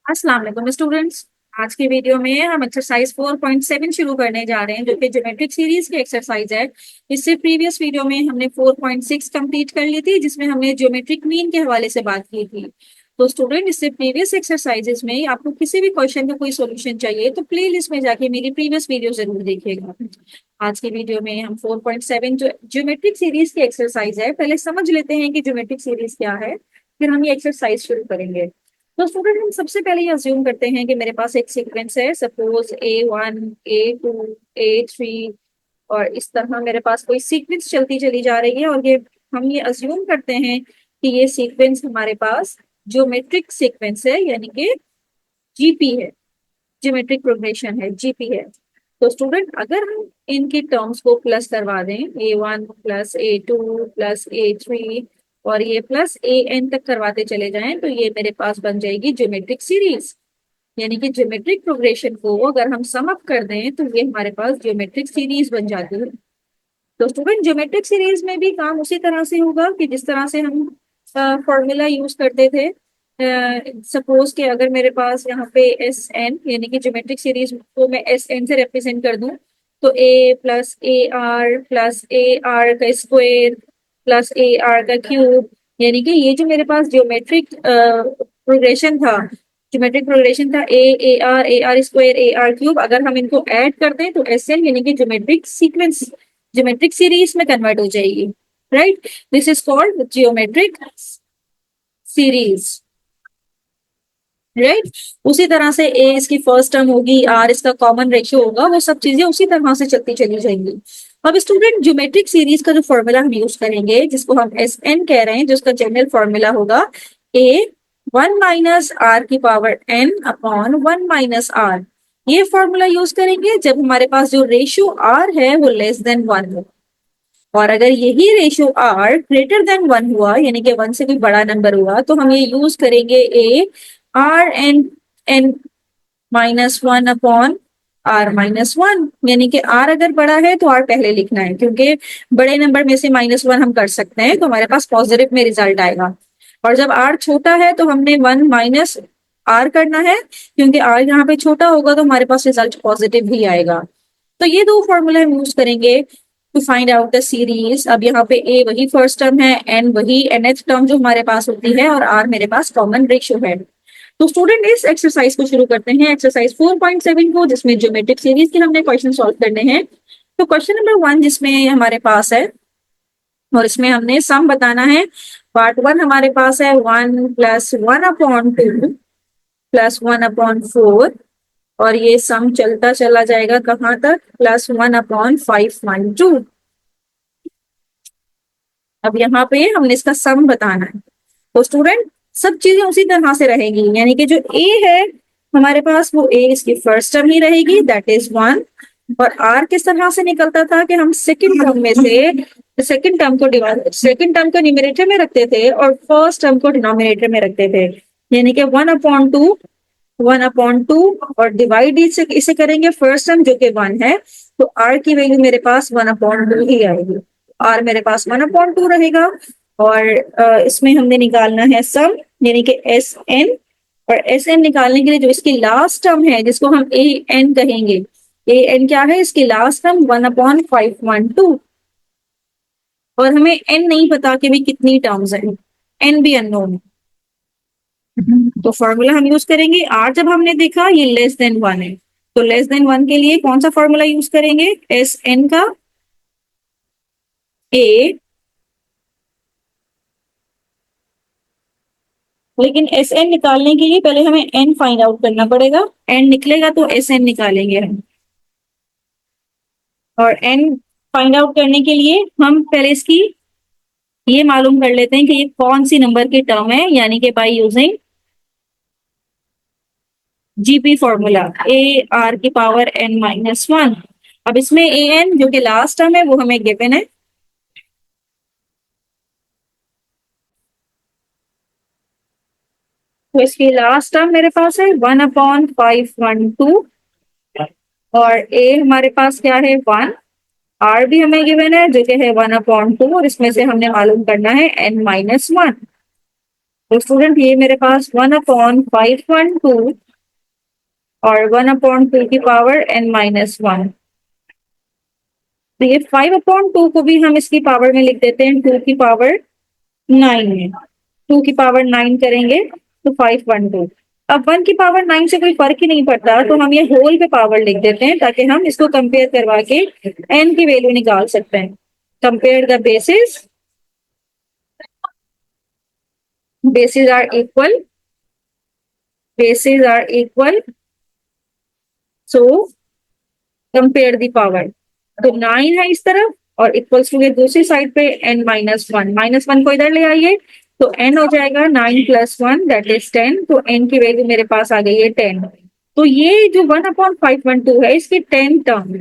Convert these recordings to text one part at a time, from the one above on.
अस्सलाम वालेकुम स्टूडेंट्स। आज के वीडियो में हम एक्सरसाइज 4.7 शुरू करने जा रहे हैं जो कि ज्योमेट्रिक सीरीज की एक्सरसाइज है। इससे प्रीवियस वीडियो में हमने 4.6 कंप्लीट कर ली थी जिसमें हमने ज्योमेट्रिक मीन के हवाले से बात की थी। तो स्टूडेंट, इससे प्रीवियस एक्सरसाइजेस में आपको किसी भी क्वेश्चन का कोई सॉल्यूशन चाहिए तो प्ले लिस्ट में जाके मेरी प्रीवियस वीडियो जरूर देखिएगा। आज की वीडियो में हम 4.7 जो ज्योमेट्रिक सीरीज की एक्सरसाइज है, पहले समझ लेते हैं कि ज्योमेट्रिक सीरीज क्या है, फिर हम ये एक्सरसाइज शुरू करेंगे। तो स्टूडेंट, हम सबसे पहले ये अज्यूम करते हैं कि मेरे पास एक सीक्वेंस है, सपोज A1, A2, A3 और इस तरह मेरे पास कोई सीक्वेंस चलती चली जा रही है। और ये हम ये अज्यूम करते हैं कि ये सीक्वेंस हमारे पास ज्योमेट्रिक सीक्वेंस है, यानी कि जीपी है, ज्योमेट्रिक प्रोग्रेशन है, जीपी है। तो स्टूडेंट, अगर हम इनकी टर्म्स को प्लस करवा दें, A1 plus A2 plus A3 और ये प्लस AN तक करवाते चले जाएं, तो ये मेरे पास बन जाएगी ज्योमेट्रिक सीरीज। यानी कि ज्योमेट्रिक प्रोग्रेशन को अगर हम सम अप कर दें तो ये हमारे पास ज्योमेट्रिक सीरीज बन जाती है। तो स्टूडेंट, ज्योमेट्रिक सीरीज में भी काम उसी तरह से होगा कि जिस तरह से हम फॉर्मूला यूज करते थे। सपोज कि अगर मेरे पास यहाँ पे SN, यानी कि ज्योमेट्रिक सीरीज को मैं SN से रिप्रेजेंट कर दूं, तो A plus AR plus AR का स्क्वायर प्लस AR का क्यूब, यानी कि ये जो मेरे पास ज्योमेट्रिक प्रोग्रेशन था, ज्योमेट्रिक प्रोग्रेशन था AR स्क्वायर AR क्यूब, अगर हम इनको ऐड कर दें तो SN यानी कि ज्योमेट्रिक सीक्वेंस, ज्योमेट्रिक सीरीज में कन्वर्ट हो जाएगी। Right, this is called geometric series. Right, उसी तरह से ए इसकी फर्स्ट टर्म होगी, आर इसका कॉमन रेशियो होगा, वो सब चीजें उसी तरह से चलती चली जाएंगी। अब स्टूडेंट, ज्योमेट्रिक सीरीज का जो फॉर्मूला हम यूज करेंगे, जिसको हम SN कह रहे हैं, जिसका जनरल फॉर्मूला होगा A1 - R⁻n/1 - R। ये फॉर्मूला यूज करेंगे जब हमारे पास जो रेशियो R है वो लेस देन 1 हो। और अगर यही रेशियो R ग्रेटर देन 1 हुआ, यानी कि 1 से कोई बड़ा नंबर हुआ, तो हम ये यूज करेंगे ARn(n)-1/R-1, यानी कि R अगर बड़ा है तो R पहले लिखना है, क्योंकि बड़े नंबर में से -1 हम कर सकते हैं तो हमारे पास पॉजिटिव में रिजल्ट आएगा। और जब R छोटा है तो हमने 1 माइनस R करना है, क्योंकि R यहाँ पे छोटा होगा तो हमारे पास रिजल्ट पॉजिटिव ही आएगा। तो ये दो फॉर्मूला हम यूज करेंगे to find out the series. अब यहाँ पे A वही फर्स्ट टर्म है, N वही nth टर्म जो हमारे पास होती है, और R मेरे पास कॉमन रेशियो है। तो स्टूडेंट, इस एक्सरसाइज को शुरू करते हैं, एक्सरसाइज 4.7 को, जिसमें ज्योमेट्रिक सीरीज के हमने क्वेश्चन सॉल्व करने हैं। तो क्वेश्चन नंबर 1 जिसमें हमारे पास है, और इसमें हमने सम बताना है। पार्ट 1 हमारे पास है 1 + 1/2 + 1/4, और ये सम चलता चला जाएगा कहाँ तक, +1/512। अब यहाँ पे हमने इसका सम बताना है। तो स्टूडेंट, सब चीजें उसी तरह से रहेगी, यानी कि जो ए है हमारे पास, वो ए इसकी फर्स्ट टर्म ही रहेगी, दैट इज 1। और आर किस तरह से निकलता था कि हम सेकंड टर्म में से सेकंड टर्म को न्यूमरेटर में रखते थे और फर्स्ट टर्म को डिनोमिनेटर में रखते थे, यानी कि 1/2 और डिवाइड इसे करेंगे फर्स्ट टर्म जो कि 1 है, तो आर की वैल्यू मेरे पास 1/2 ही आएगी। आर मेरे पास 1/2 रहेगा। और इसमें हमने निकालना है सम, यानी कि SN। और SN निकालने के लिए जो इसकी लास्ट टर्म है, जिसको हम AN कहेंगे, AN क्या है, इसकी लास्ट टर्म 1/512। और हमें N नहीं पता कि भी कितनी टर्म्स है, N भी अननोन है। तो फॉर्मूला हम यूज करेंगे, R जब हमने देखा ये लेस देन 1 है, तो लेस देन 1 के लिए कौन सा फॉर्मूला यूज करेंगे, SN का A। लेकिन SN निकालने के लिए पहले हमें N फाइंड आउट करना पड़ेगा, N निकलेगा तो SN निकालेंगे हम। और N फाइंड आउट करने के लिए हम पहले इसकी ये मालूम कर लेते हैं कि ये कौन सी नंबर की टर्म है, यानी कि by using GP formula, AR⁻n-1। अब इसमें AN जो कि लास्ट टर्म है वो हमें गिवन है, तो इसकी लास्ट टर्म मेरे पास है 1/512। और A हमारे पास क्या है, 1। R भी हमें गिवन है जो कि है 1/2, और इसमें से हमने मालूम करना है N-1। तो स्टूडेंट ये मेरे पास 1/512 और 1/2 की पावर n-1। तो ये 5/2 को भी हम इसकी पावर में लिख देते हैं 2 की पावर 9 में। 2 की पावर 9 करेंगे तो 512। अब 1 की पावर 9 से कोई फर्क ही नहीं पड़ता, तो हम ये होल पे पावर लिख देते हैं ताकि हम इसको कंपेयर करवा के n की वैल्यू निकाल सकते हैं। Compare the basis, bases are equal, bases are equal, so compare the power। तो 9 है इस तरफ और इक्वल्स टू के दूसरी साइड पे n-1, -1 को इधर ले आइए तो n हो जाएगा 9+1 दैट इज 10। तो n की वैल्यू मेरे पास आ गई है 10। तो ये जो 1/512 है इसकी 10 टर्म,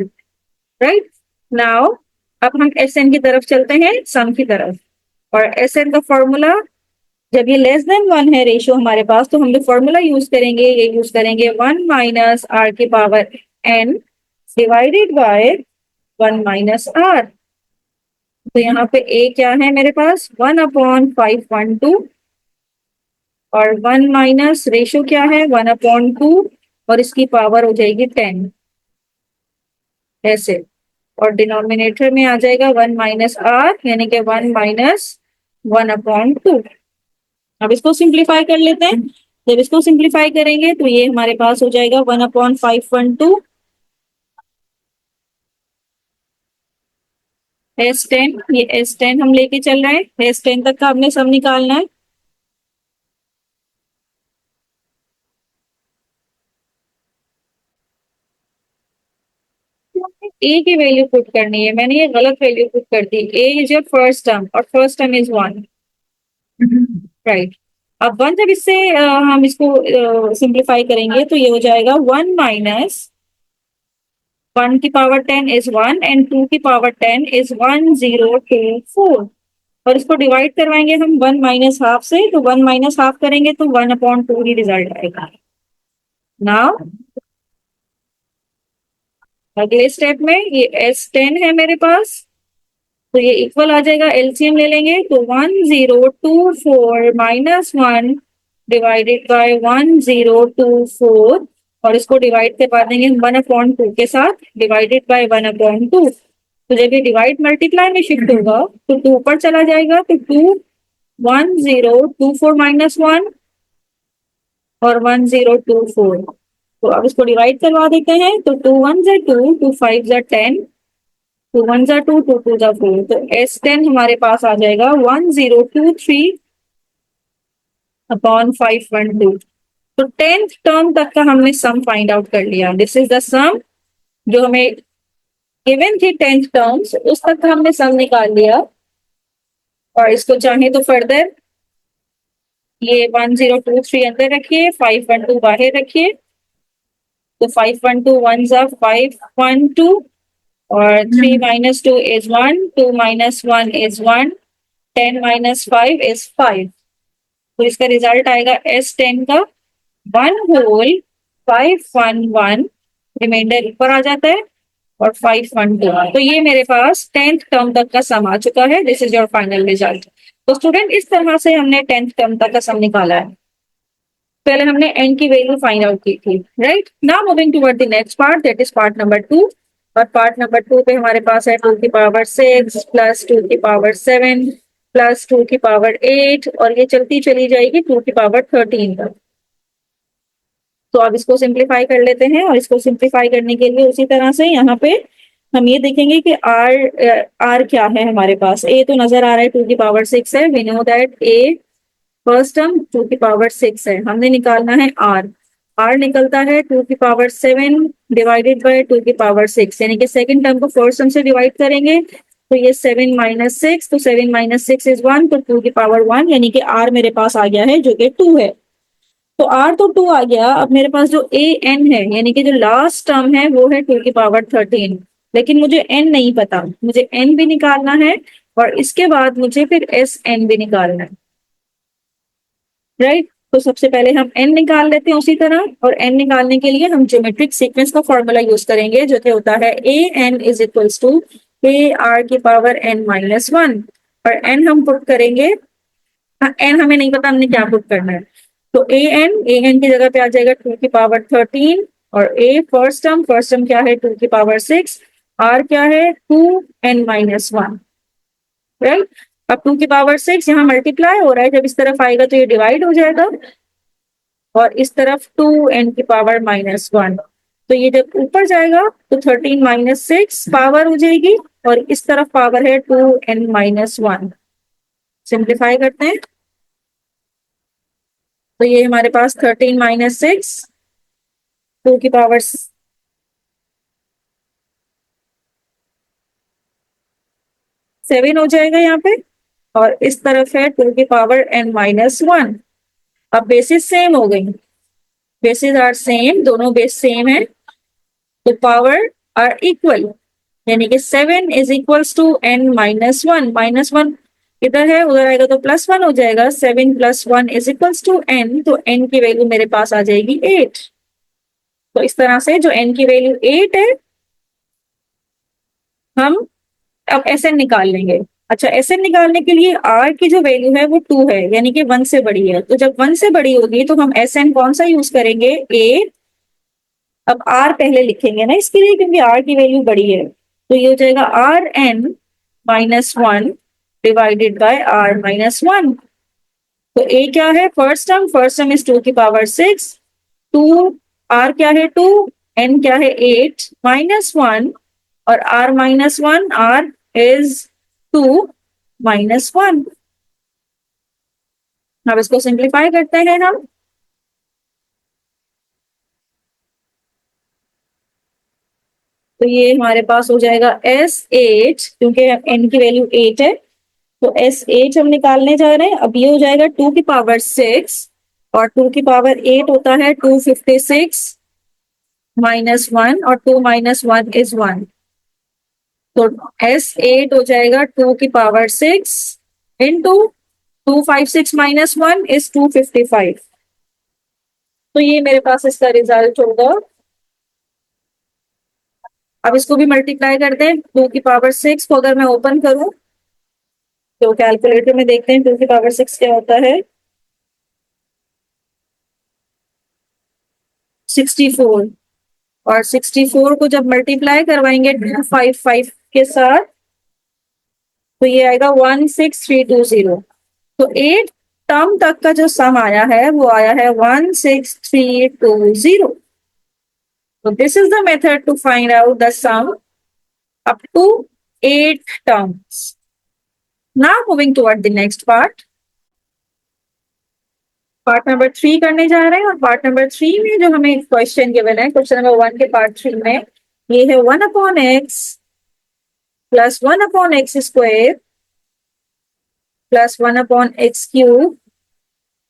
राइट। नाउ अब हम Sn की तरफ चलते हैं, सम की तरफ। और Sn का फॉर्मूला, जब ये लेस देन 1 है रेशियो हमारे पास, तो हम जो फॉर्मूला यूज करेंगे ये यूज करेंगे 1 माइनस r की power n divided by 1 minus r। तो यहाँ पे a क्या है मेरे पास 1/512 और 1 माइनस रेशियो क्या है 1/2 और इसकी पावर हो जाएगी 10 ऐसे। और डिनोमिनेटर में आ जाएगा 1 माइनस r यानी कि 1 माइनस 1/2। अब इसको सिंप्लीफाई कर लेते हैं। जब इसको सिंप्लीफाई करेंगे तो ये हमारे पास हो जाएगा 1/512 S10। ये S10 हम लेके चल रहे हैं, S10 तक का हमने सब निकालना है। A की वैल्यू पुट करनी है, मैंने ये गलत वैल्यू पुट कर दी। A is your first term और फर्स्ट टर्म इज 1, राइट। अब 1 जब इससे हम इसको सिंप्लीफाई करेंगे तो ये हो जाएगा 1 माइनस 1 की पावर 10 इज 1 एंड 2 की पावर 10 इज 1024। और इसको डिवाइड करवाएंगे हम 1 माइनस हाफ से, तो 1 माइनस हाफ करेंगे तो 1/2 ही रिजल्ट आएगा। नाउ अगले स्टेप में ये S10 है मेरे पास, तो ये इक्वल आ जाएगा, एलसीएम ले लेंगे तो 1024 -1 डिवाइडेड बाय 1024 और इसको डिवाइड करवा देंगे 1/2 के साथ डिवाइडेड बाय 1/2। तो जब ये डिवाइड मल्टीप्लाई में शिफ्ट होगा तो 2 ऊपर चला जाएगा, तो 1024 -1 और 1024। तो अब इसको डिवाइड करवा देते हैं तो 2 1 जा 2, 2 5 जा 10, 2 1 जा 2, 2 2 जा 4। तो S10 हमारे पास आ जाएगा 1023/512। तो 10th टर्म तक का हमने सम फाइंड आउट कर लिया। दिस इज द सम जो हमें गिवन थी 10th टर्म्स, उस तक का हमने सम निकाल लिया। और इसको चाहे तो फर्दर ये 1023 अंदर रखिए, 512 बाहर रखिए, तो 512 1 जा 512 और 3 minus 2 is 1, 2 minus 1 is 1, 10 minus 5 is 5। तो इसका रिजल्ट आएगा S10 का 1/511, रिमाइंडर ऊपर आ जाता है और 512। तो ये मेरे पास 10th टर्म तक का सम आ चुका है। This is your final result. तो स्टूडेंट इस तरह से हमने 10th टर्म तक का सम निकाला है। पहले हमने n की वैल्यू फाइंड आउट की थी, right. Now moving toward the next part, that is part number 2। और पार्ट नंबर 2 पे हमारे पास है 2 की पावर 6 प्लस 2 की पावर 7 प्लस 2 की पावर 8 और ये चलती चली जाएगी 2 की पावर 13 तक। तो अब इसको सिंप्लीफाई कर लेते हैं और इसको सिंप्लीफाई करने के लिए उसी तरह से यहाँ पे हम ये देखेंगे कि r क्या है हमारे पास। a तो नजर आ रहा है 2 की पावर 6 है, we know that a first term 2 की पावर 6 है, हमने निकालना है r निकलता है 2 की पावर 7 डिवाइडेड बाय 2 की पावर 6, यानी कि सेकंड टर्म को फर्स्ट टर्म से डिवाइड करेंगे तो ये 7 माइनस 6, तो 7 माइनस 6 इज 1, तो 2 की पावर 1 यानी कि r मेरे पास आ गया है जो कि 2 है। तो r तो 2 आ गया। अब मेरे पास जो a n है यानी कि जो लास्ट टर्म है वो है 2 की पावर 13, लेकिन मुझे n नहीं पता, मुझे n भी निकालना है और इसके बाद मुझे फिर s n भी निकालना है, राइट। तो सबसे पहले हम n निकाल लेते हैं उसी तरह, और n निकालने के लिए हम ज्योमेट्रिक सीक्वेंस का फॉर्मूला यूज करेंगे जो कि होता है a n is equals to a r की पावर n -1। और n हम पुट करेंगे हाँ, एन हमें नहीं पता हमने क्या पुट करना है। तो ए एन की जगह पे आ जाएगा 2 की पावर 13, और ए फर्स्ट टर्म क्या है 2 की पावर 6, आर क्या है 2n-1, राइट। अब 2 की पावर 6 यहाँ मल्टीप्लाई हो रहा है, जब इस तरफ आएगा तो ये डिवाइड हो जाएगा, और इस तरफ 2n की पावर-1, तो ये जब ऊपर जाएगा तो 13-6 पावर हो जाएगी, और इस तरफ पावर है 2n-1। सिंप्लीफाई करते हैं, तो ये हमारे पास 13-6 2 की पावर 7 हो जाएगा यहाँ पे, और इस तरफ है 2 की पावर n-1। अब बेसिस सेम हो गई, बेसिस आर सेम, दोनों बेस सेम है, तो पावर आर इक्वल, यानी कि 7 = n-1। -1 इधर है, उधर आएगा तो +1 हो जाएगा। 7 + 1 = n, तो n की वैल्यू मेरे पास आ जाएगी 8। तो इस तरह से जो n की वैल्यू 8 है, हम अब Sn निकाल लेंगे। अच्छा, Sn निकालने के लिए r की जो वैल्यू है वो 2 है, यानी कि 1 से बड़ी है, तो जब 1 से बड़ी होगी तो हम Sn कौन सा यूज करेंगे, a। अब r पहले लिखेंगे ना इसके लिए, क्योंकि r की वैल्यू बड़ी है, तो ये हो जाएगा Rn-1 डिवाइडेड बाय r-1। तो a क्या है, फर्स्ट टर्म इज 2 की पावर 6, 2, r क्या है 2, n क्या है 8, -1, और r-1, r इज 2-1। अब इसको सिंप्लीफाई करते हैं हम, तो ये हमारे पास हो जाएगा S8, क्योंकि n की वैल्यू 8 है, तो S8 हम निकालने जा रहे हैं। अब ये हो जाएगा 2 की पावर 6, और 2 की पावर 8 होता है 256-1, और 2-1 = 1, तो S8 हो जाएगा 2 की पावर 6 इंटू 256 - 1 इज 255। तो ये मेरे पास इसका रिजल्ट होगा। अब इसको भी मल्टीप्लाई करते हैं, 2 की पावर 6 को अगर मैं ओपन करूं तो कैलकुलेटर में देखते हैं 2 की पावर 6 क्या होता है, 64। और 64 को जब मल्टीप्लाई करवाएंगे 255 के साथ, तो ये आएगा 16320। तो 8 टर्म तक का जो सम आया है वो आया है 16320। So this is the method to find out the sum up to 8 terms. Now moving toward the next part. Part number 3 करने जा रहे हैं, और पार्ट नंबर 3 में जो हमें क्वेश्चन गिवन है, क्वेश्चन नंबर 1 के पार्ट 3 में ये है 1/x + 1/x² + 1/x³,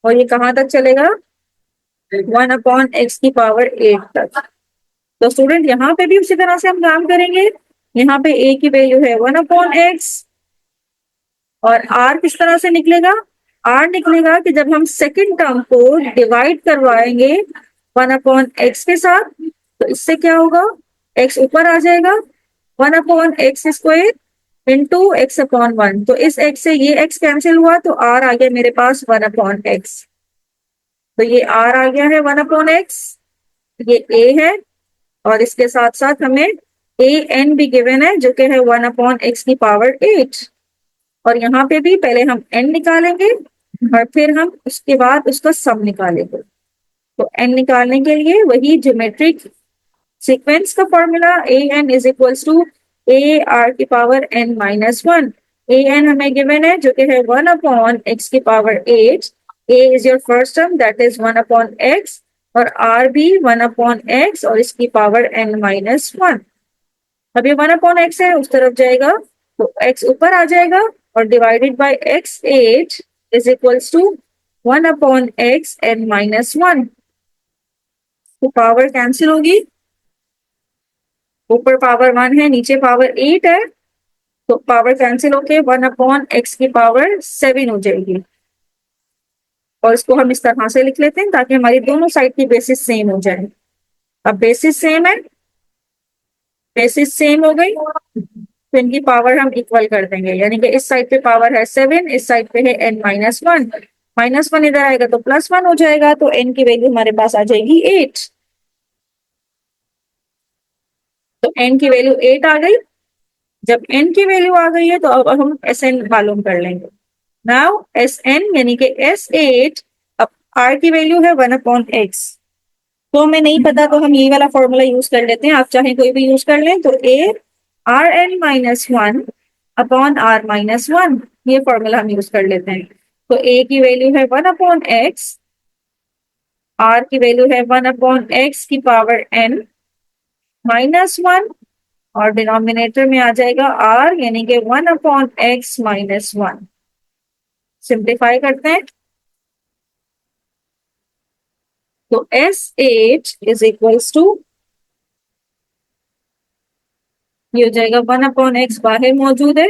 और ये कहाँ तक चलेगा, 1/x⁸ तक। तो स्टूडेंट यहाँ पे भी उसी तरह से हम काम करेंगे। यहाँ पे a की वैल्यू है 1/x, और r किस तरह से निकलेगा, r निकलेगा कि जब हम सेकंड टर्म को डिवाइड करवाएंगे 1/x के साथ, तो इससे क्या होगा, x ऊपर आ जाएगा, 1/x² इंटू x/1। तो इस x से ये x कैंसिल हुआ, तो r आ गया मेरे पास 1/x। तो ये r आ गया है 1/x, ये a है, और इसके साथ साथ हमें ए एन भी गिवन है जो कि है 1/x⁸। और यहाँ पे भी पहले हम n निकालेंगे, और फिर हम उसके बाद उसका सम निकालेंगे। तो n निकालने के लिए वही ज्योमेट्रिक सीक्वेंस का formula, a n is equals to AR⁻n-1। A n हमें गिवन है जो कि है 1/x⁸। a is your first term, that is 1/x, और r भी 1/x, और इसकी पावर n-1। अब ये 1/x है, उस तरफ जाएगा तो x ऊपर आ जाएगा, और divided by x8 is equals to 1/x n-1। तो पावर कैंसिल होगी, ऊपर पावर 1 है, नीचे पावर 8 है, तो पावर कैंसिल होके 1/x⁸ हो जाएगी। और इसको हम इस तरह से लिख लेते हैं ताकि हमारी दोनों साइड की बेसिस सेम हो जाए। अब बेसिस सेम है, बेसिस सेम हो गई, तो इनकी पावर हम इक्वल कर देंगे, यानी कि इस साइड पे पावर है 7, इस साइड पे है n-1, -1 इधर आएगा तो +1 हो जाएगा, तो n की वैल्यू हमारे पास आ जाएगी 8। तो n की वैल्यू 8 आ गई। जब n की वैल्यू आ गई है तो अब हम Sn मालूम कर लेंगे। नाउ Sn यानी कि S8, अब R की वैल्यू है 1/x, तो हमें नहीं पता तो हम ये वाला फॉर्मूला यूज कर लेते हैं, आप चाहे कोई भी यूज कर लें। तो a Rn-1/r-1, ये फॉर्मूला हम यूज कर लेते हैं। तो a की वैल्यू है 1/x, r की वैल्यू है 1/x की पावर n-1, और डिनोमिनेटर में आ जाएगा r, यानी कि 1/x-1। सिंप्लीफाई करते हैं तो S8 इज इक्वल्स टू, ये हो जाएगा 1/x, बाहर मौजूद है,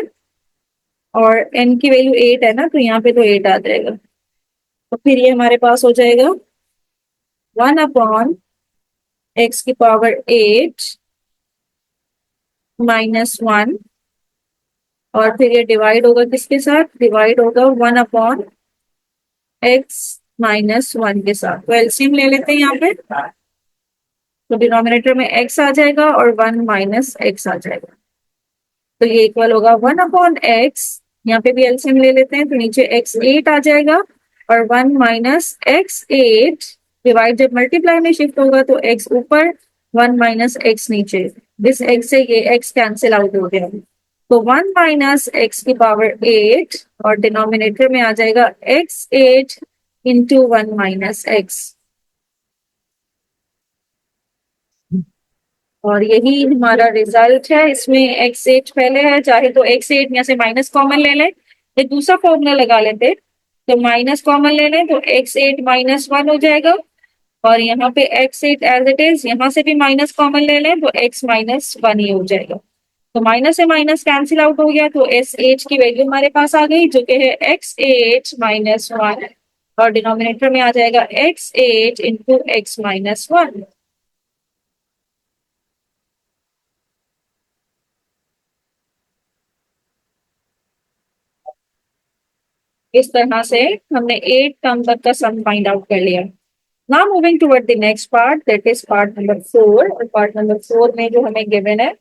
और n की वैल्यू 8 है ना, तो यहाँ पे तो 8 आ जाएगा। तो फिर ये हमारे पास हो जाएगा 1/x की पावर 8 -1, और फिर ये डिवाइड होगा किसके साथ, डिवाइड होगा 1/x-1 के साथ। तो एलसीएम ले लेते हैं यहाँ पे, तो डिनोमिनेटर में x आ जाएगा और 1 -x आ जाएगा, तो ये इक्वल होगा 1/x। यहाँ पे भी एलसीएम ले लेते हैं, तो नीचे x8 आ जाएगा और 1 -x8, डिवाइड जब मल्टीप्लाई में शिफ्ट होगा तो x ऊपर, 1 -x नीचे, दिस x से ये x कैंसिल आउट हो गया, तो 1 -x की पावर 8, और डिनोमिनेटर में आ जाएगा x8 इंटू 1 -x, और यही हमारा रिजल्ट है। इसमें x8 पहले है, चाहे तो x8 में से माइनस कॉमन ले लें, एक दूसरा फॉर्मूला लगा लेते, तो माइनस कॉमन ले लें तो x8 -1 हो जाएगा, और यहाँ पे x8 एज इट इज, यहाँ से भी माइनस कॉमन ले लें तो x-1 ही हो जाएगा, तो माइनस से माइनस कैंसिल आउट हो गया, तो S8 की वैल्यू हमारे पास आ गई जो कि है x8-1, और डिनोमिनेटर में आ जाएगा x8 इंटू x-1। इस तरह से हमने 8 टर्म तक का सम फाइंड आउट कर लिया। Now moving toward the next part, that is part number 4, और पार्ट नंबर 4 में जो हमें गिवन है,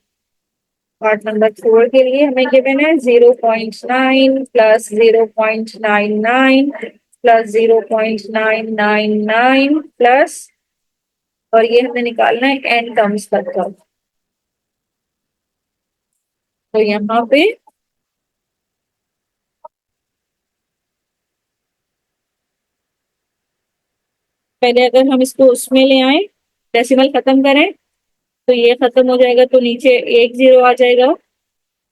पार्ट नंबर 4 के लिए हमें गिवन है 0.9 प्लस 0.99 प्लस 0.999 प्लस, और ये हमें निकालना है एन टर्म्स तक का। तो यहाँ पे पहले अगर हम इसको उसमें ले आए, डेसिमल खत्म करें, तो ये खत्म हो जाएगा, तो नीचे एक जीरो आ जाएगा।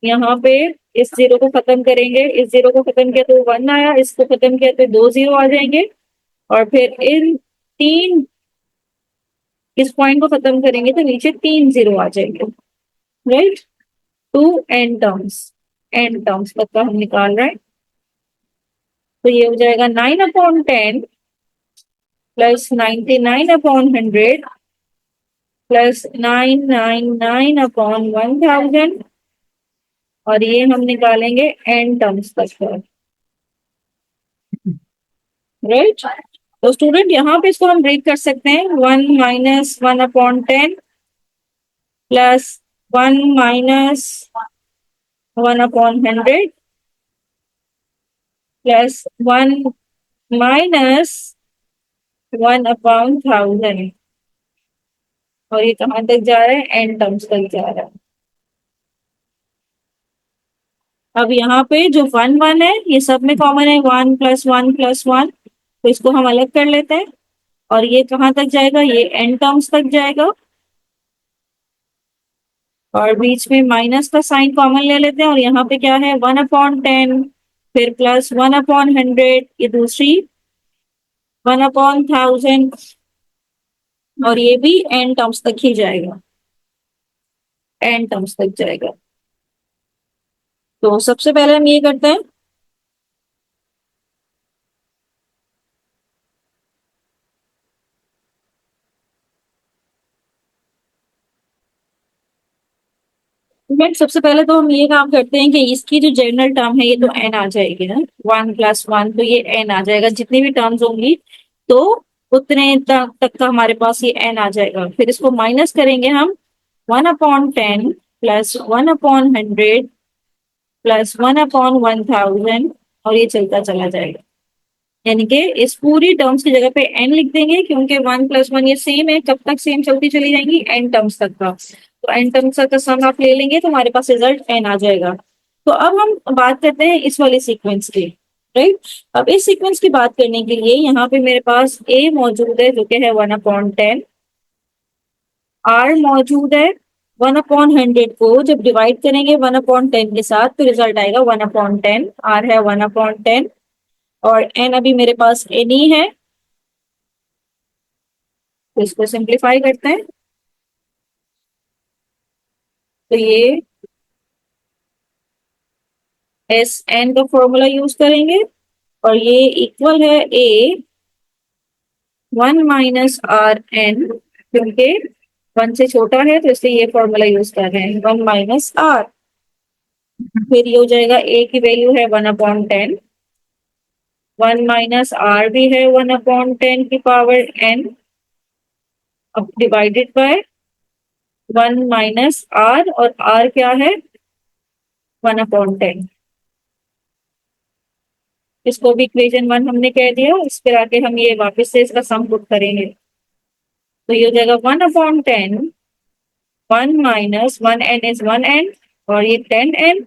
यहाँ पे इस जीरो को खत्म करेंगे, इस जीरो को खत्म किया तो 1 आया, इसको खत्म किया तो 2 जीरो आ जाएंगे, और फिर इन तीन, इस पॉइंट को खत्म करेंगे तो नीचे 3 जीरो आ जाएंगे, right. To n terms, n terms तक का हम निकाल रहे हैं, तो ये हो जाएगा 9/10 प्लस 99/100 प्लस 999/1000, और ये हम निकालेंगे एन टर्म्स तक का, राइट। तो स्टूडेंट यहाँ पे इसको हम ब्रेक कर सकते हैं, 1 - 1/10 प्लस 1 - 1/100 प्लस 1 माइनस 1/1000, और ये कहाँ तक जा रहा है, एन टर्म्स तक जा रहा है। अब यहाँ पे जो 1 1 है ये सब में कॉमन है, 1 + 1 + 1, तो इसको हम अलग कर लेते हैं, और ये कहाँ तक जाएगा, ये एन टर्म्स तक जाएगा, और बीच में माइनस का साइन कॉमन ले लेते हैं, और यहाँ पे क्या है, 1/10, फिर प्लस 1/100, ये दूसरी 1/1000, और ये भी एन टर्म्स तक ही जाएगा, एन टर्म्स तक जाएगा। तो सबसे पहले हम ये करते हैं, बट सबसे पहले तो हम ये काम करते हैं कि इसकी जो जनरल टर्म है ये तो एन आ जाएगी ना, 1+1, तो ये एन आ जाएगा, जितनी भी टर्म्स होंगी तो उतने तक का हमारे पास ये एन आ जाएगा। फिर इसको माइनस करेंगे हम, 1/10 प्लस 1/100 प्लस 1/1000, और ये चलता चला जाएगा। यानी कि इस पूरी टर्म्स की जगह पे एन लिख देंगे, क्योंकि 1+1 ये सेम है, कब तक सेम चलती चली जाएंगी, एन टर्म्स तक का। तो एन टर्म्स तक का सम आप ले लेंगे तो हमारे पास रिजल्ट एन आ जाएगा। तो अब हम बात करते हैं इस वाले सीक्वेंस की। राइट, अब इस सीक्वेंस की बात करने के लिए यहाँ पे मेरे पास ए मौजूद है जो कि है 1/10, आर मौजूद है 1/100 को जब डिवाइड करेंगे 1/10 के साथ तो रिजल्ट आएगा 1/10, आर है 1/10, और एन अभी मेरे पास एन ही है, तो इसको सिंप्लीफाई करते हैं। तो ये एस एन का फॉर्मूला यूज करेंगे, और ये इक्वल है ए 1 - आर एन, क्योंकि 1 से छोटा है तो इसलिए ये फॉर्मूला यूज कर रहे हैं, 1 - आर। फिर ये हो जाएगा ए की वैल्यू है 1/10, 1 - आर भी है 1/10 की पावर एन, अब डिवाइडेड बाय 1 - आर, और आर क्या है 1/10। इसको भी इक्वेशन 1 हमने कह दिया, इस पर आके हम ये वापस से इसका सम पुट करेंगे। तो ये हो जाएगा 1/10, 1 - 1 n इज 1 n, और ये 10 n,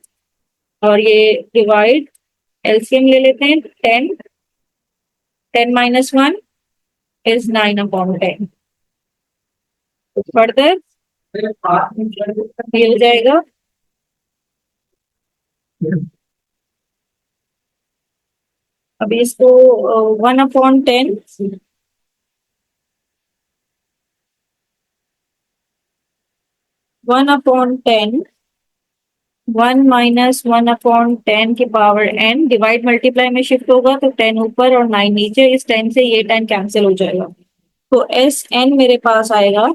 और ये डिवाइड, एलसीएम ले लेते हैं, 10, 10 - 1 इज 9/10। तो फर्दर ये हो जाएगा, अभी इसको 1/10, 1/10, 1 - 1/10 की पावर एन, डिवाइड मल्टीप्लाई में शिफ्ट होगा तो 10 ऊपर और 9 नीचे, इस 10 से ये 10 कैंसिल हो जाएगा। तो एस एन मेरे पास आएगा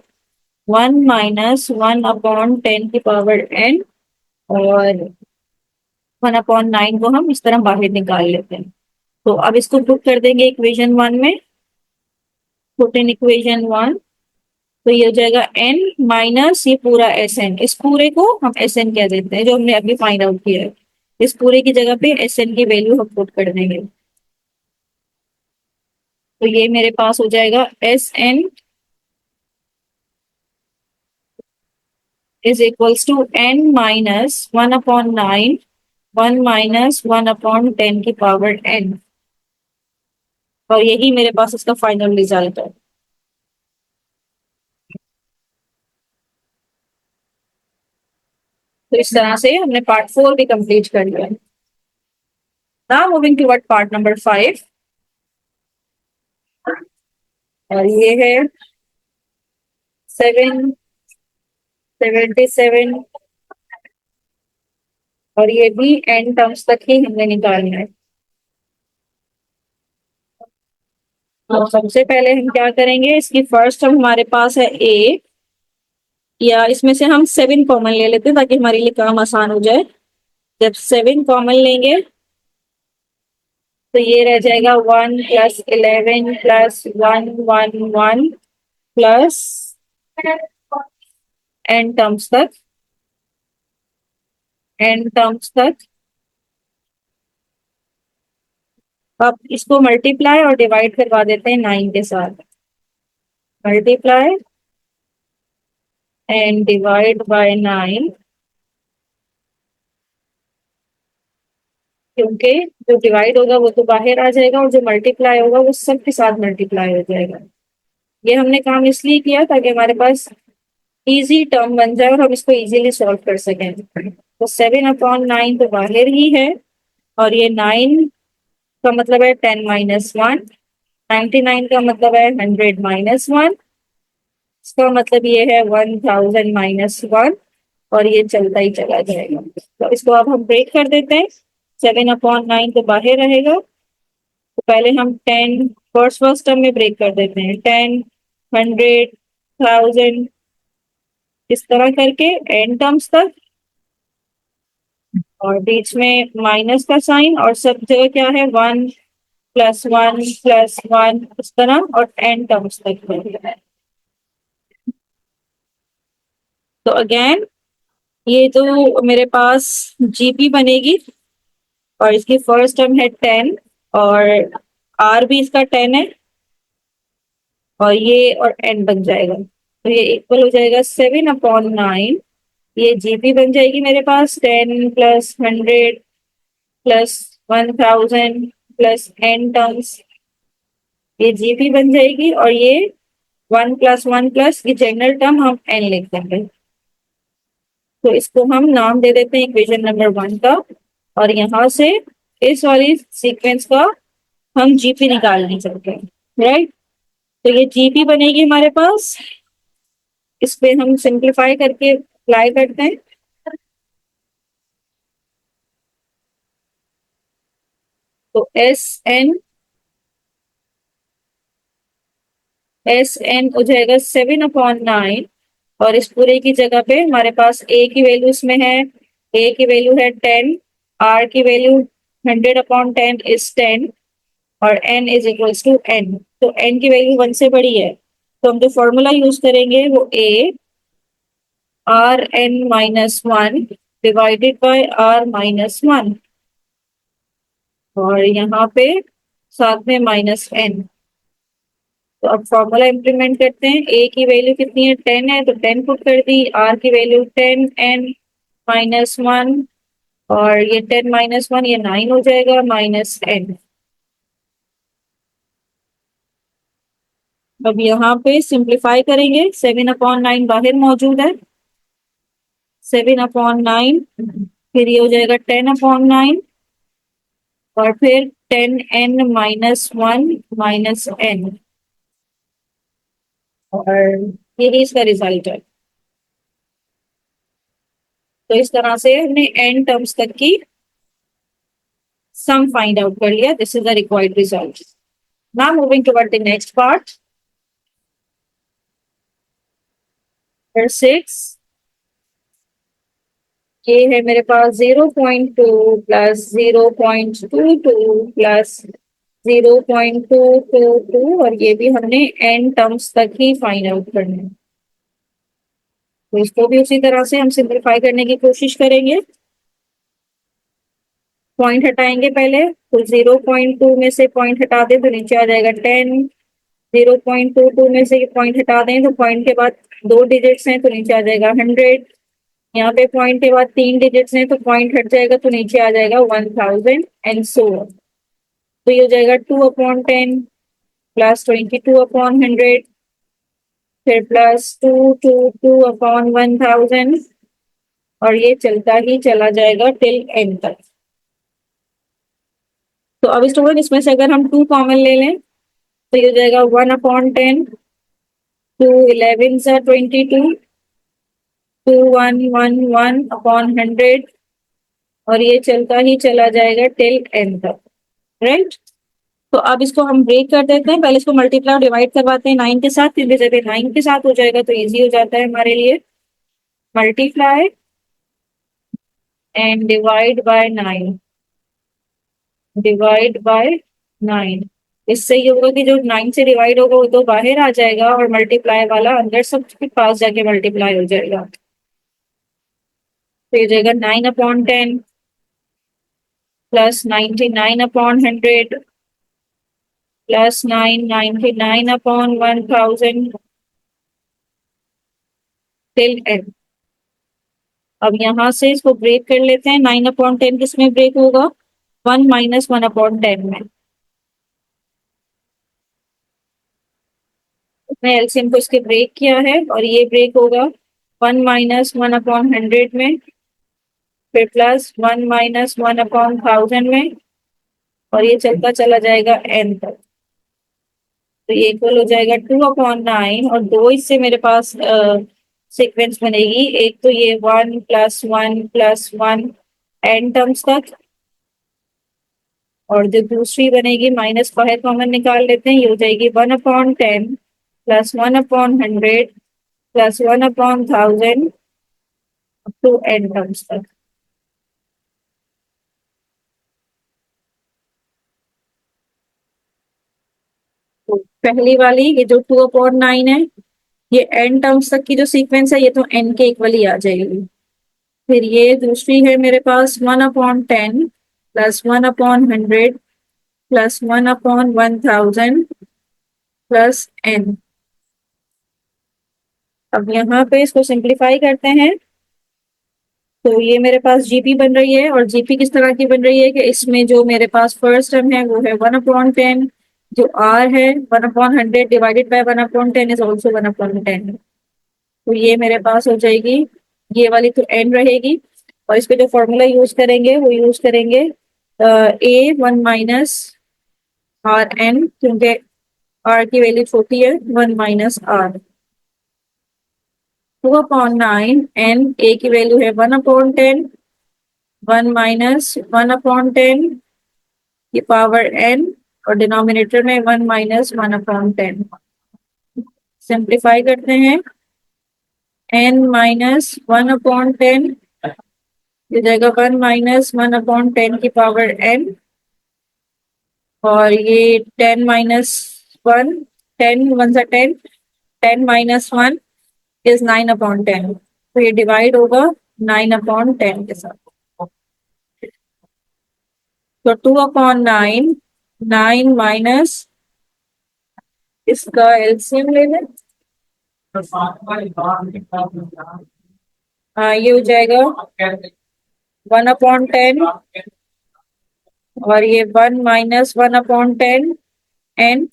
1 - 1/10 की पावर एन, और 1/9 को हम इस तरह बाहर निकाल लेते हैं। तो अब इसको पुट कर देंगे इक्वेशन 1 में, पुट इन इक्वेशन 1। तो ये हो जाएगा एन माइनस ये पूरा एस एन, इस पूरे को हम एस एन कह देते हैं जो हमने अभी फाइंड आउट किया है। इस पूरे की जगह पे एस एन की वैल्यू हम पुट कर देंगे। तो ये मेरे पास हो जाएगा s n is equals to n - 1/9, 1 - 1/10 की पावर n, और यही मेरे पास इसका फाइनल रिजल्ट है। तो इस तरह से हमने पार्ट 4 भी कंप्लीट कर लिया। Now moving toward part number 5, और ये है 777, और ये भी एन टर्म्स तक ही हमने निकालना है। तो सबसे पहले हम क्या करेंगे, इसकी फर्स्ट टर्म हमारे पास है ए, या इसमें से हम 7 कॉमन ले लेते हैं ताकि हमारे लिए काम आसान हो जाए। जब 7 कॉमन लेंगे तो ये रह जाएगा 1 + 11 + 1 1 1 प्लस एन टर्म्स तक, एन टर्म्स तक। अब इसको मल्टीप्लाई और डिवाइड करवा देते हैं 9 के साथ, मल्टीप्लाई एंड डिवाइड बाय 9, क्योंकि जो डिवाइड होगा वो तो बाहर आ जाएगा और जो मल्टीप्लाई होगा वो सब के साथ मल्टीप्लाई हो जाएगा। ये हमने काम इसलिए किया ताकि हमारे पास इजी टर्म बन जाए और हम इसको इजीली सॉल्व कर सकें। तो 7/9 तो बाहर ही है, और ये 9 का मतलब है 10 - 1, 99 का मतलब है 100 - 1, इसका मतलब ये है 1000 - 1, और ये चलता ही चला जाएगा। तो इसको अब हम ब्रेक कर देते हैं, 7/9 तो बाहर रहेगा, तो पहले हम 10 फर्स्ट टर्म में ब्रेक कर देते हैं, 10, 100, 1000, इस तरह करके एन टर्म्स तक। और बीच में माइनस का साइन और सब जगह क्या है, 1 + 1 + 1 इस तरह और n टर्म्स तक है। तो अगेन ये तो मेरे पास जीपी बनेगी और इसकी फर्स्ट टर्म है 10 और आर भी इसका 10 है और ये और n बन जाएगा, तो ये इक्वल हो जाएगा 7/9। ये जीपी बन जाएगी मेरे पास 10 + 100 + 1000 + n टर्म्स, ये जीपी बन जाएगी और ये 1 + 1 + ये जनरल टर्म हम n लिख देंगे। तो इसको हम नाम दे देते हैं इक्वेशन नंबर 1 का और यहाँ से इस वाली सीक्वेंस का हम जीपी निकालने चलते हैं, राइट। तो ये जीपी बनेगी हमारे पास, इस पे हम सिंप्लीफाई करके अप्लाई करते हैं। तो एस एन हो जाएगा 7/9 और इस पूरे की जगह पे हमारे पास ए की वैल्यू इसमें है, ए की वैल्यू है 10, आर की वैल्यू 100/10 इज 10 और n is equals to n। तो n की वैल्यू 1 से बड़ी है, तो हम जो फॉर्मूला यूज करेंगे वो a(r(n-1) डिवाइडेड बाय r-1 और यहाँ पे साथ में -n। तो अब फॉर्मूला इम्प्लीमेंट करते हैं, a की वैल्यू कितनी है, 10 है, तो 10 पुट कर दी, r की वैल्यू 10(n-1) और ये 10 - 1 ये 9 हो जाएगा -n। अब यहाँ पे सिंप्लीफाई करेंगे, 7/9 बाहर मौजूद है, 7/9 फिर ये हो जाएगा 10/9 और फिर 10(n-1) - n और यही इसका रिजल्ट है। तो इस तरह से हमने n टर्म्स तक की सम फाइंड आउट कर लिया। This is the required result. Now moving toward the next part, 6 ये है मेरे पास 0.2 + 0.22 + 0.222 और ये भी हमने n टर्म्स तक ही फाइंड आउट करना है। तो इसको भी उसी तरह से हम सिंप्लीफाई करने की कोशिश करेंगे। पॉइंट हटाएंगे पहले, तो 0.2 में से पॉइंट हटा दें तो नीचे आ जाएगा 10, 0.22 में से पॉइंट हटा दें तो पॉइंट के बाद 2 डिजिट्स हैं तो नीचे आ जाएगा 100, यहाँ पे पॉइंट के बाद 3 डिजिट्स हैं तो पॉइंट हट जाएगा तो नीचे आ जाएगा 1000 एंड सो ऑन। तो ये हो जाएगा 2/10 + 22/100 फिर +222/1000 और ये चलता ही चला जाएगा टिल n तक। तो अब स्टूडेंट इसमें से अगर हम 2 कॉमन ले लें तो ये हो जाएगा 1/10, 2 11 22, 2111/100 और ये चलता ही चला जाएगा टिल n तक, राइट। तो अब इसको हम ब्रेक कर देते हैं, पहले इसको मल्टीप्लाई और डिवाइड करवाते हैं 9 के साथ, फिर जब 9 के साथ हो जाएगा तो इजी हो जाता है हमारे लिए। Multiply and divide bye 9, divide by 9, इससे ये होगा कि जो 9 से डिवाइड होगा वो तो बाहर आ जाएगा और मल्टीप्लाई वाला अंदर सबके पास जाके मल्टीप्लाई हो जाएगा। तो ये जाएगा 9/10 + 99/100 + 999/1000 टिल n। अब यहाँ से इसको ब्रेक कर लेते हैं, 9/10 किस में ब्रेक होगा, 1 - 1/10 में। मैं एलसीएम को इसके ब्रेक किया है और ये ब्रेक होगा 1 - 1/100 में, फिर +1 - 1/1000 में और ये चलता चला जाएगा n तक। तो ये इक्वल हो जाएगा 2/9 और दो इससे मेरे पास सीक्वेंस बनेगी, एक तो ये 1 + 1 + 1 n टर्म्स तक और जो दूसरी बनेगी माइनस बाहर कॉमन निकाल लेते हैं, ये हो जाएगी 1/10 + 1/100 + 1/1000 टू n टर्म्स तक। तो पहली वाली ये जो 2/9 है, ये n टर्म्स तक की जो सीक्वेंस है ये तो n के इक्वल ही आ जाएगी। फिर ये दूसरी है मेरे पास 1/10 प्लस 1/100 प्लस 1/1000 प्लस n। अब यहाँ पे इसको सिंप्लीफाई करते हैं, तो ये मेरे पास जीपी बन रही है। और जीपी किस तरह की बन रही है कि इसमें जो मेरे पास फर्स्ट टर्म है वो है 1/10, जो आर है 1/100 डिवाइडेड बाय 1/10 इज ऑल्सो 1/10। तो ये मेरे पास हो जाएगी, ये वाली तो एन रहेगी। और इस पे जो फॉर्मूला यूज करेंगे वो यूज करेंगे ए 1 - आर एन, क्योंकि आर की वैल्यू छोटी है, 1 - आर। 2/9 एन, ए की वैल्यू है 1/10, 1 - 1/10 की पावर एन, और डिनोमिनेटर में 1 - 1/10। सिंप्लीफाई करते हैं, n - 1/10 हो जाएगा 1 - 1/10 की पावर n। और ये 10 - 1, 10 × 1 = 10, 10 - 1 इज 9/10। तो ये डिवाइड होगा 9/10 के साथ। तो 2/9, 9 माइनस इसका एलसीएम ले लें। ये हो जाएगा 1/10, और ये 1 - 1/10 एन,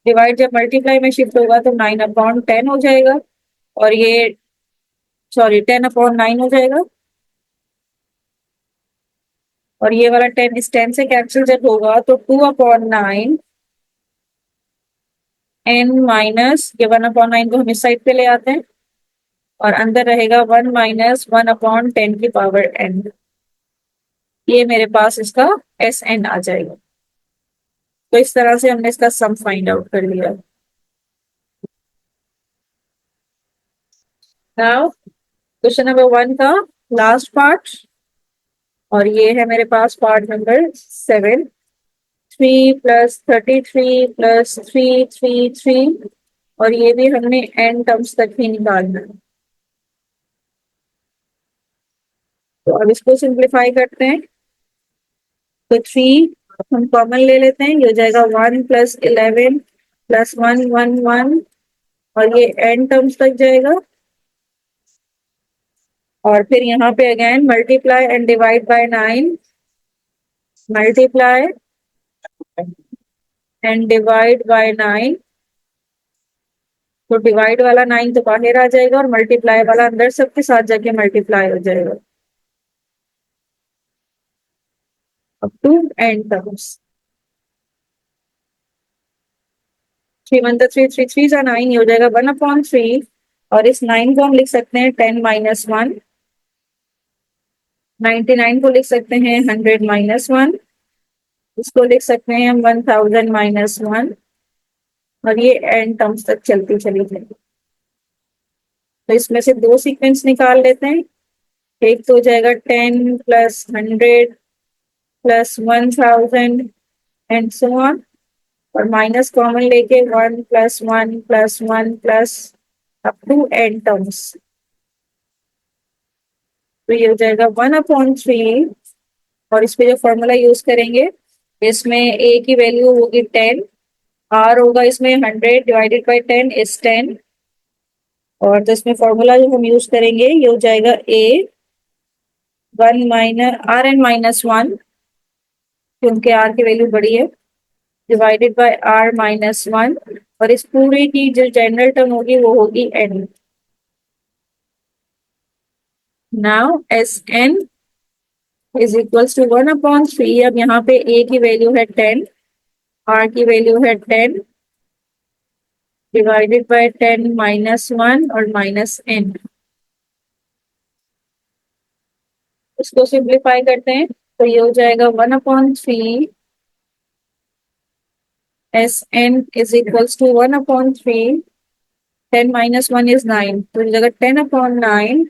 डिवाइड जब मल्टीप्लाई में शिफ्ट होगा तो 9/10 हो जाएगा। और ये सॉरी 10/9 हो जाएगा। और ये वाला 10 इस 10 से कैंसिल जब होगा तो 2/9 n माइनस, ये 1/9 को हम इस साइड पे ले आते हैं, और अंदर रहेगा 1 - 1/10 की पावर n। ये मेरे पास इसका एस एन आ जाएगा। तो इस तरह से हमने इसका सम फाइंड आउट कर लिया। नाउ क्वेश्चन नंबर 1 का लास्ट पार्ट, और ये है मेरे पास पार्ट नंबर 7। 3 + 33 + 3 3 3, और ये भी हमने n टर्म्स तक ही निकालना है। तो अब इसको सिंप्लीफाई करते हैं। तो 3 हम कॉमन ले लेते हैं, ये हो जाएगा 1 + 11 + 1 1 1, और ये n टर्म्स तक जाएगा। और फिर यहाँ पे again multiply and divide bye 9, multiply and divide bye 9। तो डिवाइड वाला 9 तो बाहर आ जाएगा, और मल्टीप्लाई वाला अंदर सबके साथ जाके मल्टीप्लाई हो जाएगा अप टू n टर्म्स। 3 × 1 = 3, 3 × 3 = 9, ये हो जाएगा 1/3। और इस 9 को हम लिख सकते हैं 10 - 1, 99 को लिख सकते हैं 100 - 1, इसको लिख सकते हैं हम 1000 - 1, और ये n टर्म्स तक चलती चली जाएगी। तो इसमें से दो सीक्वेंस निकाल लेते हैं। एक तो हो जाएगा 10 + 100 + 1000 एंड सो ऑन, और माइनस कॉमन लेके 1 + 1 + 1 plus up to n terms. तो ये हो जाएगा 1/3। और इस पे जो फॉर्मूला यूज करेंगे, इसमें a की वैल्यू होगी 10, r होगा इसमें 100 डिवाइडेड बाय 10 इज 10। और तो इसमें फॉर्मूला जो हम यूज करेंगे ये हो जाएगा a 1 - Rn - 1, क्योंकि r की वैल्यू बड़ी है, डिवाइडेड बाय r - 1। और इस पूरे की जो जनरल टर्म होगी वो होगी n। Now s n is equals to 1/3। अब यहाँ पे a की वैल्यू है 10, r की वैल्यू है 10, डिवाइडेड बाय 10 - 1 और माइनस n। इसको सिंप्लीफाई करते हैं, तो ये हो जाएगा 1/3 s n is equals to 1/3। 10 - 1 is 9, तो इस जगह 10/9,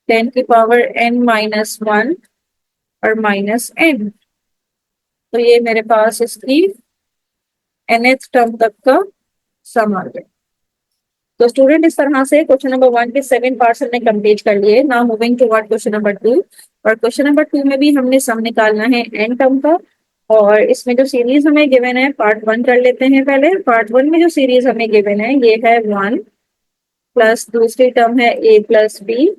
10 की पावर n - 1 और माइनस n। तो ये मेरे पास इसकी nth टर्म तक का सम आ गया। तो स्टूडेंट इस तरह से क्वेश्चन नंबर 1 के 7 पार्ट्स हमने कंप्लीट कर लिए। Now moving toward question number 2। और क्वेश्चन नंबर 2 में भी हमने सम निकालना है n टर्म का। और इसमें जो सीरीज हमें गिवन है, पार्ट 1 कर लेते हैं पहले। पार्ट 1 में जो सीरीज हमें गिवन है ये है 1 प्लस दूसरी टर्म है a प्लस बी,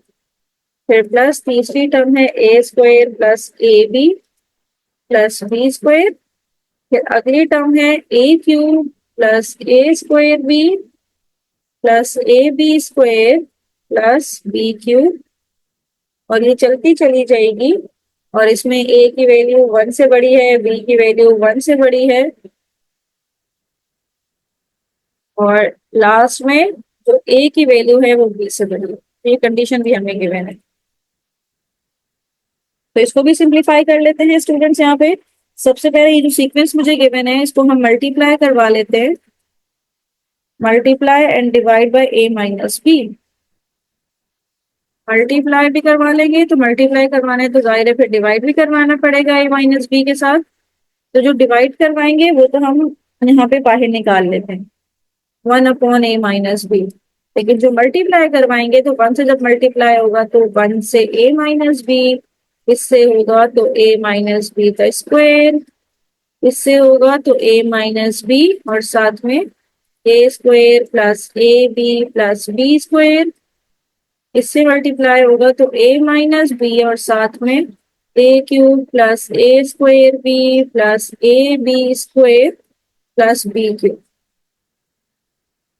फिर प्लस तीसरी टर्म है a square plus a b plus b square, फिर अगली टर्म है a cube plus a square b plus a b square plus b cube, और ये चलती चली जाएगी। और इसमें a की वैल्यू 1 से बड़ी है, b की वैल्यू 1 से बड़ी है, और लास्ट में जो a की वैल्यू है वो b से बड़ी है। ये कंडीशन भी हमें गिवन है। तो इसको भी सिंप्लीफाई कर लेते हैं स्टूडेंट्स। यहाँ पे सबसे पहले ये जो सीक्वेंस मुझे गिवन है इसको हम मल्टीप्लाई करवा लेते हैं। Multiply and divide by a minus b. Multiply भी करवा लेंगे तो मल्टीप्लाई करवाना है तो जाहिर है फिर डिवाइड भी करवाना पड़ेगा a माइनस बी के साथ। तो जो डिवाइड करवाएंगे वो तो हम यहाँ पे बाहर निकाल लेते हैं, 1/a-b। लेकिन जो मल्टीप्लाई करवाएंगे तो 1 से जब मल्टीप्लाई होगा तो 1 से a-b, इससे होगा तो a-b का स्क्वायर, इससे होगा तो a-b, और साथ में a square plus a b plus b square, इससे मल्टीप्लाई होगा तो a-b, और साथ में a cube plus a square b plus a b square plus b cube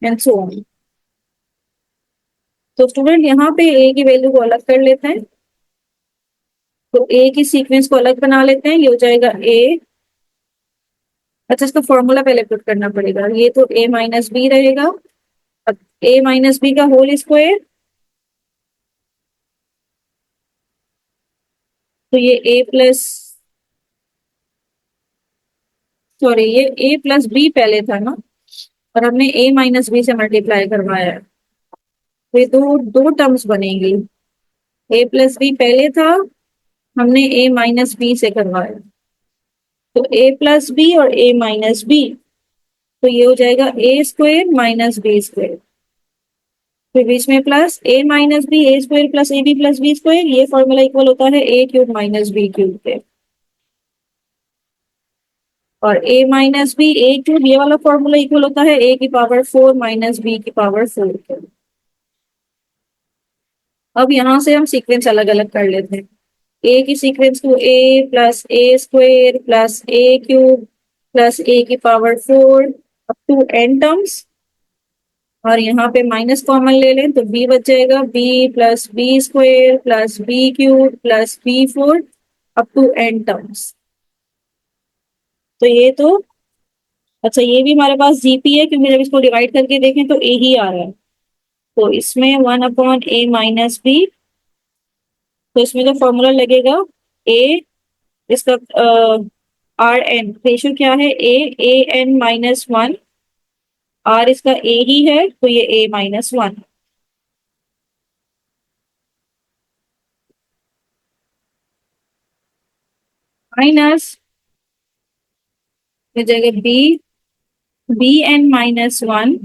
and so on. तो स्टूडेंट यहाँ पे a की वैल्यू को अलग कर लेते हैं। तो a की सीक्वेंस को अलग बना लेते हैं। ये हो जाएगा a, अच्छा इसका फॉर्मूला पहले पुट करना पड़ेगा। ये तो a माइनस बी रहेगा। अब a माइनस बी का होल स्क्वायर, तो ये a प्लस, सॉरी ये a प्लस बी पहले था ना, और हमने a माइनस बी से मल्टीप्लाई करवाया है। तो ये दो दो टर्म्स बनेंगी। a प्लस बी पहले था, हमने a माइनस बी से करवाया, तो a प्लस बी और a माइनस बी, तो ये हो जाएगा a square minus b square, फिर बीच में plus a minus b a square plus a b plus b square. ये फॉर्मूला इक्वल होता है a cube minus b cube पे, और a minus b a cube ये वाला फॉर्मूला इक्वल होता है a की पावर 4 माइनस बी की पावर 4 के। अब यहाँ से हम सीक्वेंस अलग अलग कर लेते हैं। a की सीक्वेंस को a plus a square plus a cube plus a की power 4 up to n terms, और यहाँ पे माइनस कॉमन ले लें तो b बच जाएगा b plus b square plus b cube plus b 4 up to n terms. तो ये तो, अच्छा ये भी हमारे पास जीपी है क्योंकि जब इसको डिवाइड करके देखें तो ए ही आ रहा है। तो इसमें 1/a माइनस बी, तो इसमें जो फॉर्मूला लगेगा ए, इसका आर एन रेशियो क्या है, ए एन माइनस 1, आर इसका ए ही है तो ये a माइनस 1, माइनस हो जाएगा b n minus 1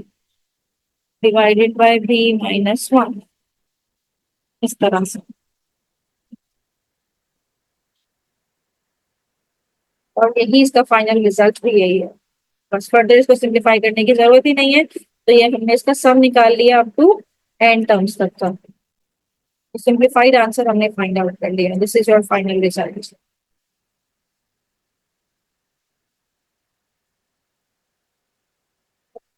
divided by b minus 1, इस तरह से। और यही इसका फाइनल रिजल्ट भी यही है। बस फर्दर इसको सिंप्लीफाई करने की जरूरत ही नहीं है। तो ये हमने इसका सम निकाल लिया अप टू एन टर्म्स तक का। सिंप्लीफाइड आंसर हमने फाइंड आउट कर लिया। This is your final result.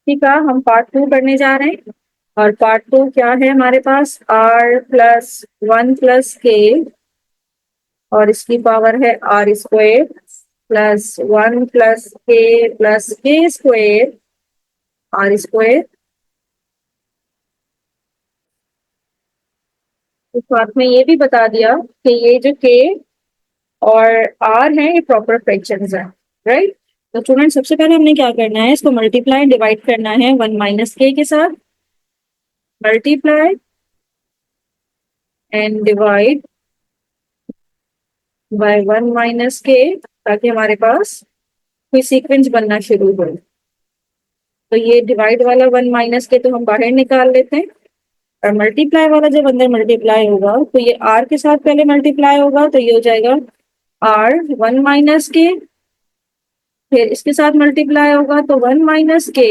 ठीक है, हम पार्ट 2 करने जा रहे हैं। और पार्ट 2 क्या है हमारे पास, r प्लस 1 प्लस के, और इसकी पावर है are square plus 1 plus k square r square. तो साथ में ये भी बता दिया कि ये जो के और आर है ये प्रॉपर फ्रैक्शंस है, राइट। तो स्टूडेंट सबसे पहले हमने क्या करना है, इसको मल्टीप्लाई डिवाइड करना है 1 माइनस के के साथ। Multiply and divide bye 1 minus के, ताकि हमारे पास कोई सीक्वेंस बनना शुरू हो। तो ये डिवाइड वाला 1 माइनस के तो हम बाहर निकाल लेते हैं, और मल्टीप्लाई वाला जब अंदर मल्टीप्लाई होगा तो ये आर के साथ पहले मल्टीप्लाई होगा, तो ये हो जाएगा आर 1 माइनस के, फिर इसके साथ मल्टीप्लाई होगा तो 1 माइनस के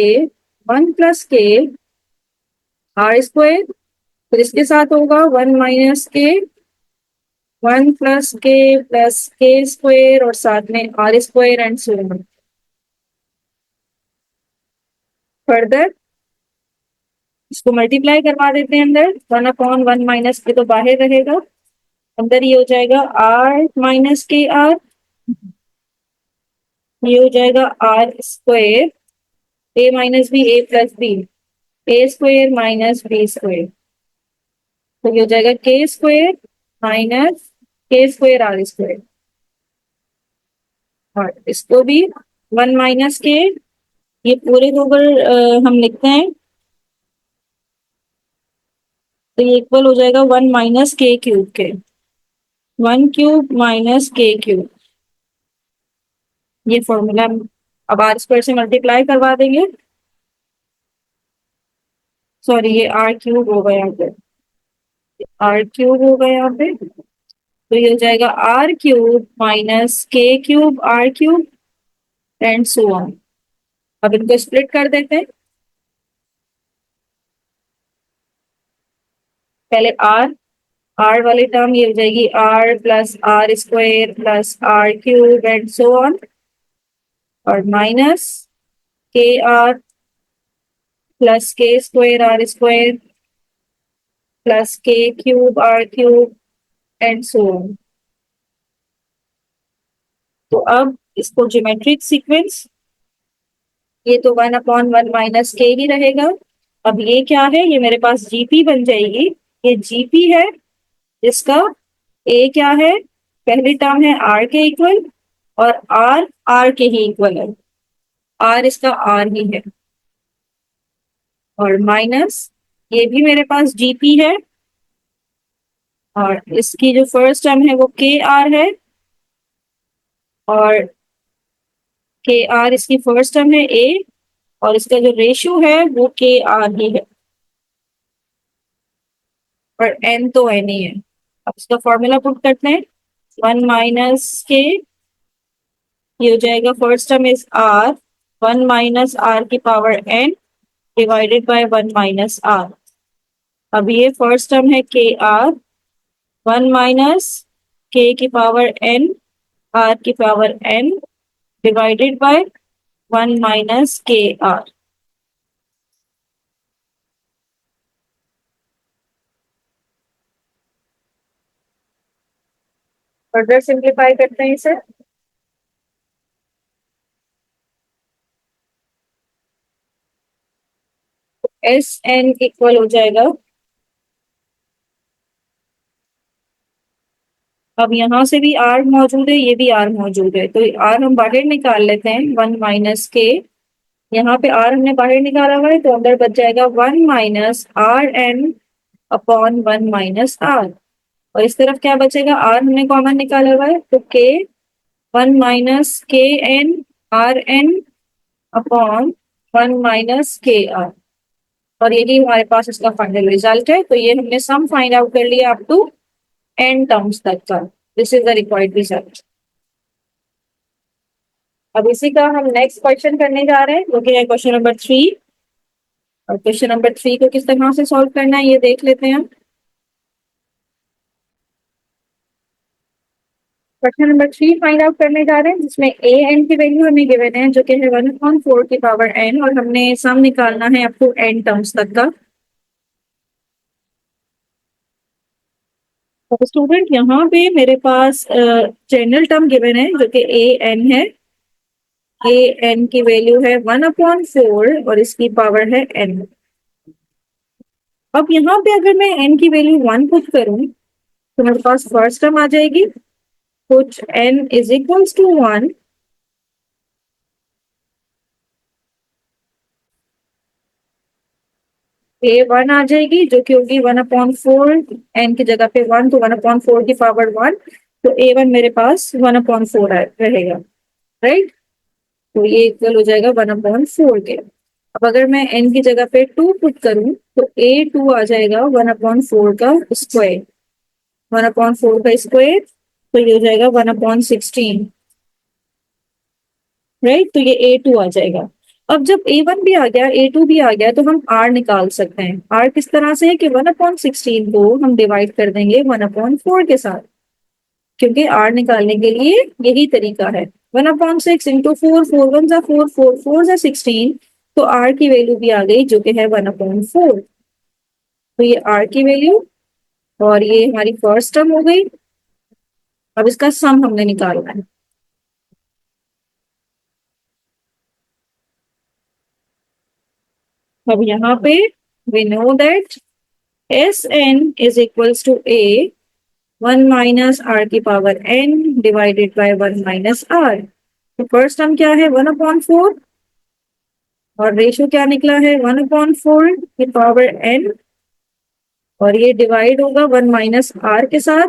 1 प्लस के आर स्क्वायर, फिर इसके साथ होगा 1 माइनस के 1 प्लस के स्क्वायर और साथ में r square and so on. Further इसको मल्टीप्लाई करवा देते हैं अंदर, 1/1 माइनस के तो बाहर रहेगा, अंदर ये हो जाएगा आर माइनस के आर, ये हो जाएगा r square, a minus b a plus b, a square minus b square, तो ये हो जाएगा k square minus k square r square, और इसको भी 1 माइनस के, ये पूरे को अगर हम लिखते हैं तो ये इक्वल हो जाएगा 1 माइनस के क्यूब के, 1 क्यूब माइनस के क्यूब, ये फॉर्मूला अब आर स्क्वायर से मल्टीप्लाई करवा देंगे, सॉरी ये आर क्यूब होगा यहाँ पे, आर क्यूब होगा यहाँ पे, तो ये हो जाएगा r cube minus k cube r cube and so on. अब इनको स्प्लिट कर देते हैं, पहले आर, आर वाली टर्म ये हो जाएगी r plus r square plus r cube and so on, और minus k r plus k square r square plus k cube r cube and so on. तो अब इसको ज्योमेट्रिक सीक्वेंस, ये तो 1/1 माइनस के ही रहेगा, अब ये क्या है, ये मेरे पास जीपी बन जाएगी, ये जीपी है जिसका ए क्या है, पहली टर्म है आर के इक्वल, और आर आर के ही इक्वल है, आर इसका आर ही है, और माइनस ये भी मेरे पास जीपी है, और इसकी जो फर्स्ट टर्म है वो के आर है, और के आर इसकी फर्स्ट टर्म है ए, और इसका जो रेशियो है वो के आर ही है, और एन तो एन ही है। अब इसका फॉर्मूला पुट करते हैं, 1 माइनस के, ये हो जाएगा first term is r, 1 minus r की power n divided by 1 minus r, अब ये फर्स्ट टर्म है के आर, 1 माइनस के की पावर एन आर की power n divided by 1 minus k r. Further simplify करते हैं इसे, एस एन इक्वल हो जाएगा, अब यहाँ से भी आर मौजूद है, ये भी आर मौजूद है, तो आर हम बाहर निकाल लेते हैं, 1 माइनस के, यहाँ पे आर हमने बाहर निकाला हुआ है तो अंदर बच जाएगा 1 minus r n upon 1 minus r, और इस तरफ क्या बचेगा, आर हमने कॉमन निकाला हुआ है तो के 1 minus k n r n upon 1 minus k r, और यही हमारे पास इसका फाइनल रिजल्ट है। तो ये हमने सम फाइंड आउट कर लिया अप टू एन टर्म्स तक का, this is the required result. अब इसी का हम नेक्स्ट क्वेश्चन करने जा रहे हैं, जो कि है क्वेश्चन नंबर 3, और क्वेश्चन नंबर 3 को किस तरह से सॉल्व करना है ये देख लेते हैं। क्वेश्चन नंबर 3 फाइंड आउट करने जा रहे हैं, जिसमें ए एन की वैल्यू हमें गिवन है जो कि है 1/4 की पावर एन, और हमने सम निकालना है अप टू एन टर्म्स तक का। तो स्टूडेंट यहाँ पे मेरे पास जनरल टर्म गिवन है जो कि ए एन है, ए एन की वैल्यू है 1/4 और इसकी पावर है एन। अब यहाँ पे अगर मैं एन की वैल्यू 1 पुट करूं तो मेरे पास फर्स्ट टर्म आ जाएगी, put n is equals to 1, a 1 आ जाएगी जो कि होगी 1/4, एन की जगह पे 1 तो 1/4 की पावर 1, तो ए 1 मेरे पास 1/4 रहेगा, राइट, तो ये इक्वल हो जाएगा 1/4 के। अब अगर मैं n की जगह पे 2 पुट करूं तो a2 आ जाएगा 1/4 का स्क्वायर, 1/4 का स्क्वायर, तो ये हो जाएगा 1/16, राइट। तो ये a2 आ जाएगा। अब जब a1 भी आ गया, a2 भी आ गया, तो हम r निकाल सकते हैं। r किस तरह से है कि 1/16 को हम डिवाइड कर देंगे 1/4 के साथ, क्योंकि r निकालने के लिए यही तरीका है। 1/6 इंटू 4, 4 1 जा 4, 4 4 जा 16, तो r की वैल्यू भी आ गई जो कि है 1/4। तो ये r की वैल्यू, और ये हमारी फर्स्ट टर्म हो गई। अब इसका सम हमने निकालना है। अब यहाँ पे we know that s n is equals to a 1 - r⁻n divided by 1 - r। तो फर्स्ट टर्म क्या है 1/4, और रेशियो क्या निकला है 1/4 की पावर n, और ये डिवाइड होगा 1 - r के साथ,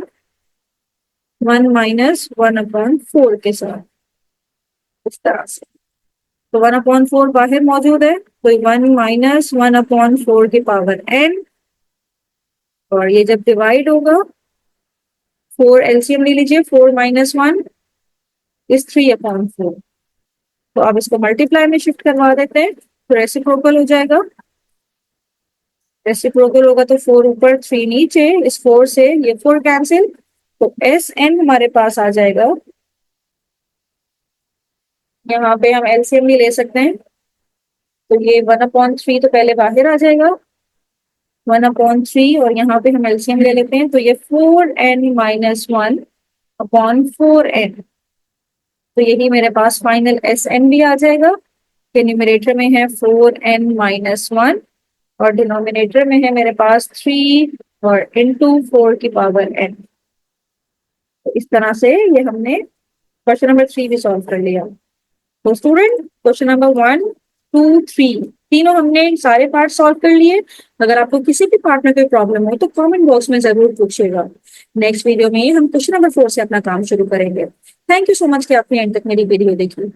1 - 1/4 के साथ, इस तरह से। तो 1/4 बाहर मौजूद है, तो 1 - 1/4 की पावर n, और ये जब डिवाइड होगा, 4 एलसीएम ले लीजिए, 4 - 1 इज 3/4। तो अब इसको मल्टीप्लाई में शिफ्ट करवा देते हैं, तो रेसिप्रोकल हो जाएगा। रेसिप्रोकल होगा तो 4 ऊपर 3 नीचे, इस 4 से ये 4 कैंसिल, तो एस एन हमारे पास आ जाएगा। यहाँ पे हम एलसीएम भी ले सकते हैं, तो ये 1/3 तो पहले बाहर आ जाएगा, 1/3, और यहाँ पे हम एलसीएम ले लेते हैं, तो ये 4n - 1/4n। तो यही मेरे पास फाइनल एस एन भी आ जाएगा, कि न्यूमरेटर में है 4n - 1, और डिनोमिनेटर में है मेरे पास 3, और इंटू 4 की पावर n। तो इस तरह से ये हमने क्वेश्चन नंबर 3 भी सॉल्व कर लिया। तो स्टूडेंट, क्वेश्चन नंबर 1 2 3 तीनों हमने सारे पार्ट सॉल्व कर लिए। अगर आपको किसी भी पार्ट में कोई प्रॉब्लम हो तो कमेंट बॉक्स में जरूर पूछिएगा। नेक्स्ट वीडियो में हम क्वेश्चन नंबर 4 से अपना काम शुरू करेंगे। थैंक यू सो मच कि आपने एंड तक मेरी वीडियो देखी।